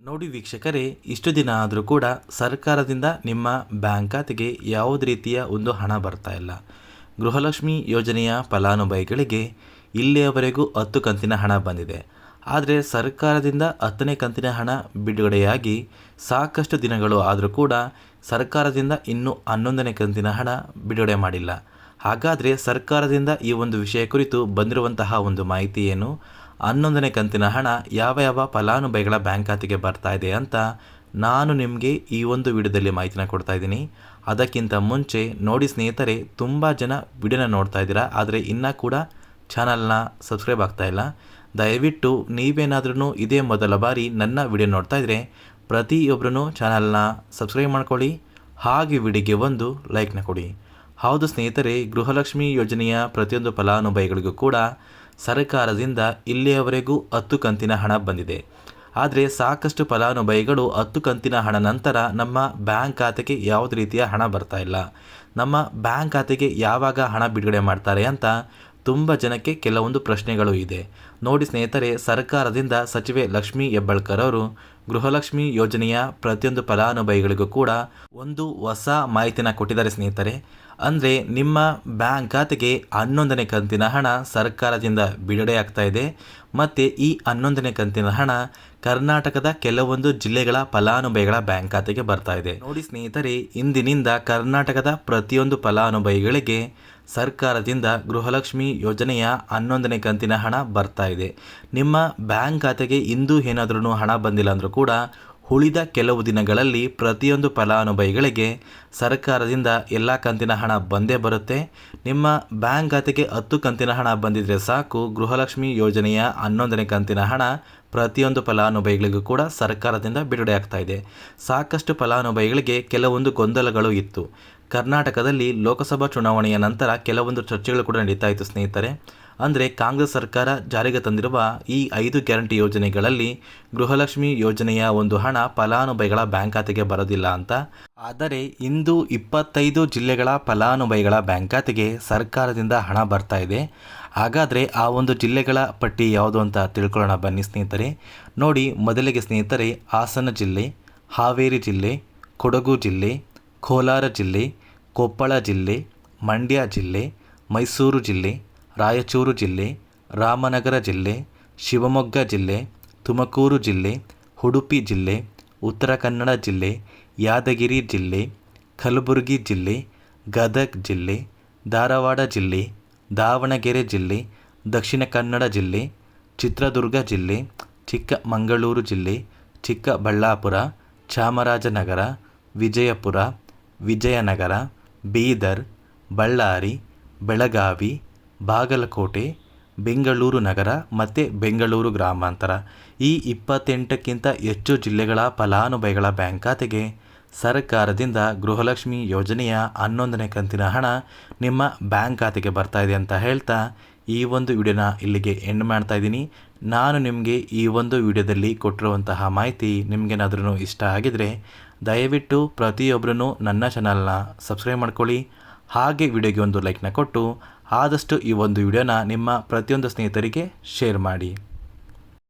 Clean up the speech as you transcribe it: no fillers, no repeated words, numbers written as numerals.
ನೋಡಿ ವೀಕ್ಷಕರೇ, ಇಷ್ಟು ದಿನ ಆದರೂ ಕೂಡ ಸರ್ಕಾರದಿಂದ ನಿಮ್ಮ ಬ್ಯಾಂಕ್ ಖಾತೆಗೆ ಯಾವುದೇ ರೀತಿಯ ಒಂದು ಹಣ ಬರ್ತಾ ಇಲ್ಲ. ಗೃಹಲಕ್ಷ್ಮಿ ಯೋಜನೆಯ ಫಲಾನುಭವಿಗಳಿಗೆ ಇಲ್ಲಿಯವರೆಗೂ 10 ಕಂತಿನ ಹಣ ಬಂದಿದೆ. ಆದರೆ ಸರ್ಕಾರದಿಂದ 10ನೇ ಕಂತಿನ ಹಣ ಬಿಡುಗಡೆಯಾಗಿ ಸಾಕಷ್ಟು ದಿನಗಳು ಆದರೂ ಕೂಡ ಸರ್ಕಾರದಿಂದ ಇನ್ನೂ 11ನೇ ಕಂತಿನ ಹಣ ಬಿಡುಗಡೆ ಮಾಡಿಲ್ಲ. ಹಾಗಾದರೆ ಸರ್ಕಾರದಿಂದ ಈ ಒಂದು ವಿಷಯ ಕುರಿತು ಬಂದಿರುವಂತಹ ಒಂದು ಮಾಹಿತಿ ಏನು, 11ನೇ ಕಂತಿನ ಹಣ ಯಾವ ಯಾವ ಫಲಾನುಭವಿಗಳ ಬ್ಯಾಂಕ್ ಖಾತೆಗೆ ಬರ್ತಾ ಇದೆ ಅಂತ ನಾನು ನಿಮಗೆ ಈ ಒಂದು ವಿಡಿಯೋದಲ್ಲಿ ಮಾಹಿತಿನ ಕೊಡ್ತಾ ಇದ್ದೀನಿ. ಅದಕ್ಕಿಂತ ಮುಂಚೆ ನೋಡಿ ಸ್ನೇಹಿತರೆ, ತುಂಬ ಜನ ವಿಡಿಯೋನ ನೋಡ್ತಾ ಇದ್ದೀರಾ, ಆದರೆ ಇನ್ನೂ ಕೂಡ ಚಾನಲ್ನ ಸಬ್ಸ್ಕ್ರೈಬ್ ಆಗ್ತಾ ಇಲ್ಲ. ದಯವಿಟ್ಟು ನೀವೇನಾದ್ರೂ ಇದೇ ಮೊದಲ ಬಾರಿ ನನ್ನ ವಿಡಿಯೋ ನೋಡ್ತಾ ಇದ್ದರೆ ಪ್ರತಿಯೊಬ್ಬರೂ ಚಾನಲ್ನ ಸಬ್ಸ್ಕ್ರೈಬ್ ಮಾಡ್ಕೊಳ್ಳಿ, ಹಾಗೆ ವಿಡಿಯೋಗೆ ಒಂದು ಲೈಕ್ನ ಕೊಡಿ. ಹೌದು ಸ್ನೇಹಿತರೆ, ಗೃಹಲಕ್ಷ್ಮಿ ಯೋಜನೆಯ ಪ್ರತಿಯೊಂದು ಫಲಾನುಭವಿಗಳಿಗೂ ಕೂಡ ಸರ್ಕಾರದಿಂದ ಇಲ್ಲಿಯವರೆಗೂ 10 ಕಂತಿನ ಹಣ ಬಂದಿದೆ. ಆದರೆ ಸಾಕಷ್ಟು ಫಲಾನುಭವಿಗಳು 10 ಕಂತಿನ ಹಣ ನಂತರ ನಮ್ಮ ಬ್ಯಾಂಕ್ ಖಾತೆಗೆ ಯಾವುದೇ ರೀತಿಯ ಹಣ ಬರ್ತಾ ಇಲ್ಲ, ನಮ್ಮ ಬ್ಯಾಂಕ್ ಖಾತೆಗೆ ಯಾವಾಗ ಹಣ ಬಿಡುಗಡೆ ಮಾಡ್ತಾರೆ ಅಂತ ತುಂಬ ಜನಕ್ಕೆ ಕೆಲವೊಂದು ಪ್ರಶ್ನೆಗಳು ಇದೆ. ನೋಡಿ ಸ್ನೇಹಿತರೆ, ಸರ್ಕಾರದಿಂದ ಸಚಿವೆ ಲಕ್ಷ್ಮೀ ಹೆಬ್ಬಾಳ್ಕರ್ ಅವರು ಗೃಹಲಕ್ಷ್ಮಿ ಯೋಜನೆಯ ಪ್ರತಿಯೊಂದು ಫಲಾನುಭವಿಗಳಿಗೂ ಕೂಡ ಒಂದು ಹೊಸ ಮಾಹಿತಿನ ಕೊಟ್ಟಿದ್ದಾರೆ ಸ್ನೇಹಿತರೆ. ಅಂದರೆ ನಿಮ್ಮ ಬ್ಯಾಂಕ್ ಖಾತೆಗೆ 11ನೇ ಕಂತಿನ ಹಣ ಸರ್ಕಾರದಿಂದ ಬಿಡುಗಡೆ ಆಗ್ತಾ ಇದೆ. ಮತ್ತು ಈ 11ನೇ ಕಂತಿನ ಹಣ ಕರ್ನಾಟಕದ ಕೆಲವೊಂದು ಜಿಲ್ಲೆಗಳ ಫಲಾನುಭವಿಗಳ ಬ್ಯಾಂಕ್ ಖಾತೆಗೆ ಬರ್ತಾ ಇದೆ. ನೋಡಿ ಸ್ನೇಹಿತರೆ, ಇಂದಿನಿಂದ ಕರ್ನಾಟಕದ ಪ್ರತಿಯೊಂದು ಫಲಾನುಭವಿಗಳಿಗೆ ಸರ್ಕಾರದಿಂದ ಗೃಹಲಕ್ಷ್ಮಿ ಯೋಜನೆಯ 11ನೇ ಕಂತಿನ ಹಣ ಬರ್ತಾ ಇದೆ. ನಿಮ್ಮ ಬ್ಯಾಂಕ್ ಖಾತೆಗೆ ಇಂದು ಏನಾದ್ರೂ ಹಣ ಬಂದಿಲ್ಲ ಅಂದರೂ ಕೂಡ ಉಳಿದ ಕೆಲವು ದಿನಗಳಲ್ಲಿ ಪ್ರತಿಯೊಂದು ಫಲಾನುಭವಿಗಳಿಗೆ ಸರ್ಕಾರದಿಂದ ಎಲ್ಲ ಕಂತಿನ ಹಣ ಬಂದೇ ಬರುತ್ತೆ. ನಿಮ್ಮ ಬ್ಯಾಂಕ್ ಖಾತೆಗೆ 10 ಕಂತಿನ ಹಣ ಬಂದಿದ್ರೆ ಸಾಕು, ಗೃಹಲಕ್ಷ್ಮಿ ಯೋಜನೆಯ 11ನೇ ಕಂತಿನ ಹಣ ಪ್ರತಿಯೊಂದು ಫಲಾನುಭವಿಗಳಿಗೂ ಕೂಡ ಸರ್ಕಾರದಿಂದ ಬಿಡುಗಡೆ ಆಗ್ತಾ ಇದೆ. ಸಾಕಷ್ಟು ಫಲಾನುಭವಿಗಳಿಗೆ ಕೆಲವೊಂದು ಗೊಂದಲಗಳು ಇತ್ತು. ಕರ್ನಾಟಕದಲ್ಲಿ ಲೋಕಸಭಾ ಚುನಾವಣೆಯ ನಂತರ ಕೆಲವೊಂದು ಚರ್ಚೆಗಳು ಕೂಡ ನಡೀತಾ ಇತ್ತು ಸ್ನೇಹಿತರೆ. ಅಂದರೆ ಕಾಂಗ್ರೆಸ್ ಸರ್ಕಾರ ಜಾರಿಗೆ ತಂದಿರುವ ಈ 5 ಗ್ಯಾರಂಟಿ ಯೋಜನೆಗಳಲ್ಲಿ ಗೃಹಲಕ್ಷ್ಮಿ ಯೋಜನೆಯ ಒಂದು ಹಣ ಫಲಾನುಭವಿಗಳ ಬ್ಯಾಂಕ್ ಖಾತೆಗೆ ಬರೋದಿಲ್ಲ ಅಂತ. ಆದರೆ ಇಂದು 25 ಜಿಲ್ಲೆಗಳ ಫಲಾನುಭವಿಗಳ ಬ್ಯಾಂಕ್ ಖಾತೆಗೆ ಸರ್ಕಾರದಿಂದ ಹಣ ಬರ್ತಾ ಇದೆ. ಹಾಗಾದರೆ ಆ ಒಂದು ಜಿಲ್ಲೆಗಳ ಪಟ್ಟಿ ಯಾವುದು ಅಂತ ತಿಳ್ಕೊಳ್ಳೋಣ ಬನ್ನಿ ಸ್ನೇಹಿತರೆ. ನೋಡಿ, ಮೊದಲಿಗೆ ಸ್ನೇಹಿತರೆ, ಹಾಸನ ಜಿಲ್ಲೆ, ಹಾವೇರಿ ಜಿಲ್ಲೆ, ಕೊಡಗು ಜಿಲ್ಲೆ, ಕೋಲಾರ ಜಿಲ್ಲೆ, ಕೊಪ್ಪಳ ಜಿಲ್ಲೆ, ಮಂಡ್ಯ ಜಿಲ್ಲೆ, ಮೈಸೂರು ಜಿಲ್ಲೆ, ರಾಯಚೂರು ಜಿಲ್ಲೆ, ರಾಮನಗರ ಜಿಲ್ಲೆ, ಶಿವಮೊಗ್ಗ ಜಿಲ್ಲೆ, ತುಮಕೂರು ಜಿಲ್ಲೆ, ಉಡುಪಿ ಜಿಲ್ಲೆ, ಉತ್ತರ ಕನ್ನಡ ಜಿಲ್ಲೆ, ಯಾದಗಿರಿ ಜಿಲ್ಲೆ, ಕಲಬುರಗಿ ಜಿಲ್ಲೆ, ಗದಗ ಜಿಲ್ಲೆ, ಧಾರವಾಡ ಜಿಲ್ಲೆ, ದಾವಣಗೆರೆ ಜಿಲ್ಲೆ, ದಕ್ಷಿಣ ಕನ್ನಡ ಜಿಲ್ಲೆ, ಚಿತ್ರದುರ್ಗ ಜಿಲ್ಲೆ, ಚಿಕ್ಕಮಗಳೂರು ಜಿಲ್ಲೆ, ಚಿಕ್ಕಬಳ್ಳಾಪುರ, ಚಾಮರಾಜನಗರ, ವಿಜಯಪುರ, ವಿಜಯನಗರ, ಬೀದರ್, ಬಳ್ಳಾರಿ, ಬೆಳಗಾವಿ, ಬಾಗಲಕೋಟೆ, ಬೆಂಗಳೂರು ನಗರ ಮತ್ತು ಬೆಂಗಳೂರು ಗ್ರಾಮಾಂತರ, ಈ 28ಕ್ಕಿಂತ ಹೆಚ್ಚು ಜಿಲ್ಲೆಗಳ ಫಲಾನುಭವಿಗಳ ಬ್ಯಾಂಕ್ ಖಾತೆಗೆ ಸರ್ಕಾರದಿಂದ ಗೃಹಲಕ್ಷ್ಮಿ ಯೋಜನೆಯ 11ನೇ ಕಂತಿನ ಹಣ ನಿಮ್ಮ ಬ್ಯಾಂಕ್ ಖಾತೆಗೆ ಬರ್ತಾ ಇದೆ ಅಂತ ಹೇಳ್ತಾ ಈ ಒಂದು ವಿಡಿಯೋನ ಇಲ್ಲಿಗೆ ಎಂಡ್ ಮಾಡ್ತಾ ಇದ್ದೀನಿ. ನಾನು ನಿಮಗೆ ಈ ಒಂದು ವಿಡಿಯೋದಲ್ಲಿ ಕೊಟ್ಟಿರುವಂತಹ ಮಾಹಿತಿ ನಿಮಗೇನಾದ್ರೂ ಇಷ್ಟ ಆಗಿದರೆ ದಯವಿಟ್ಟು ಪ್ರತಿಯೊಬ್ಬರೂ ನನ್ನ ಚಾನಲ್ನ ಸಬ್ಸ್ಕ್ರೈಬ್ ಮಾಡ್ಕೊಳ್ಳಿ, ಹಾಗೆ ವಿಡಿಯೋಗೆ ಒಂದು ಲೈಕ್ನ ಕೊಟ್ಟು ಆದಷ್ಟು ಈ ಒಂದು ವಿಡಿಯೋನ ನಿಮ್ಮ ಪ್ರತಿಯೊಂದು ಸ್ನೇಹಿತರಿಗೆ ಶೇರ್ ಮಾಡಿ.